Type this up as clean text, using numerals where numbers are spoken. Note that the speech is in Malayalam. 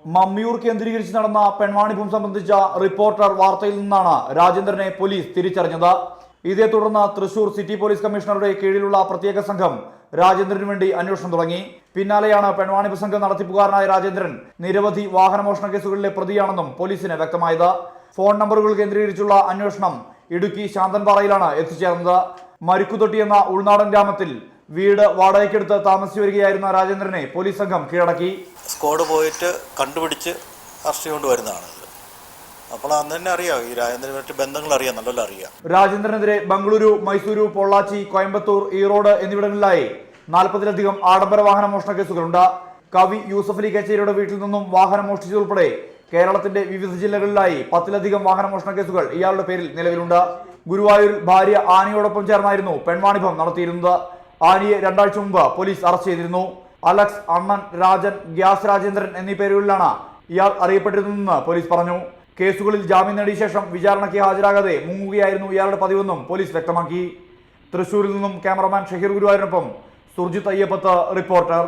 മമ്മിയൂർ കേന്ദ്രീകരിച്ച് നടന്ന പെൺവാണിഭം സംബന്ധിച്ച റിപ്പോർട്ടർ വാർത്തയിൽ നിന്നാണ് രാജേന്ദ്രനെ പോലീസ് തിരിച്ചറിഞ്ഞത്. ഇതേ തുടർന്ന് തൃശൂർ സിറ്റി പോലീസ് കമ്മീഷണറുടെ കീഴിലുള്ള പ്രത്യേക സംഘം രാജേന്ദ്രന് വേണ്ടി അന്വേഷണം തുടങ്ങി. പിന്നാലെയാണ് പെൺവാണിഭ സംഘം നടത്തിപ്പുകാരനായ രാജേന്ദ്രൻ നിരവധി വാഹനമോഷണ കേസുകളിലെ പ്രതിയാണെന്നും പോലീസിന് വ്യക്തമായത്. ഫോൺ നമ്പറുകൾ കേന്ദ്രീകരിച്ചുള്ള അന്വേഷണം ഇടുക്കി ശാന്തൻപാറയിലാണ് എത്തിച്ചേർന്നത്. മരുക്കുതൊട്ടി എന്ന ഉൾനാടൻ ഗ്രാമത്തിൽ വീട് വാടകയ്ക്കെടുത്ത് താമസിച്ചു വരികയായിരുന്ന രാജേന്ദ്രനെ പോലീസ് സംഘം കീഴടക്കി. സ്ക്വാഡ് പോയിട്ട് കണ്ടുപിടിച്ച് അറസ്റ്റ് കൊണ്ട് വരുന്നതാണ്. അപ്പോൾ അന്ന് തന്നെ അറിയാം, ഈ രാജേന്ദ്രനുമായിട്ട് ബന്ധങ്ങൾ അറിയാം, നല്ലപോലെ അറിയാം. രാജേന്ദ്രനെതിരെ ബംഗളൂരു, മൈസൂരു, പൊള്ളാച്ചി, കോയമ്പത്തൂർ, ഈറോഡ് എന്നിവിടങ്ങളിലായി 40-ലധികം ആഡംബര വാഹന മോഷണ കേസുകളുണ്ട്. കവി യൂസഫ് അലി കച്ചേരിയുടെ വീട്ടിൽ നിന്നും വാഹനം മോഷ്ടിച്ചതുൾപ്പെടെ കേരളത്തിന്റെ വിവിധ ജില്ലകളിലായി 10-ലധികം വാഹന മോഷണ കേസുകൾ ഇയാളുടെ പേരിൽ നിലവിലുണ്ട്. ഗുരുവായൂരിൽ ഭാര്യ ആനിയോടൊപ്പം ചേർന്നായിരുന്നു പെൺവാണിഭം നടത്തിയിരുന്നത്. ആനിയെ 2 ആഴ്ച മുമ്പ് പോലീസ് അറസ്റ്റ് ചെയ്തിരുന്നു. അലക്സ്, അണ്ണൻ, രാജൻ, ഗ്യാസ് രാജേന്ദ്രൻ എന്നീ പേരുകളിലാണ് ഇയാൾ അറിയപ്പെട്ടിരുന്നതെന്ന് പോലീസ് പറഞ്ഞു. കേസുകളിൽ ജാമ്യം നേടിയ ശേഷം വിചാരണയ്ക്ക് ഹാജരാകാതെ മുങ്ങുകയായിരുന്നു ഇയാളുടെ പതിവെന്നും പോലീസ് വ്യക്തമാക്കി. തൃശൂരിൽ നിന്നും ക്യാമറമാൻ ഷഹീർ ഗുരുവായൂരിനൊപ്പം സുർജിത്ത് അയ്യപ്പത്ത്, റിപ്പോർട്ടർ.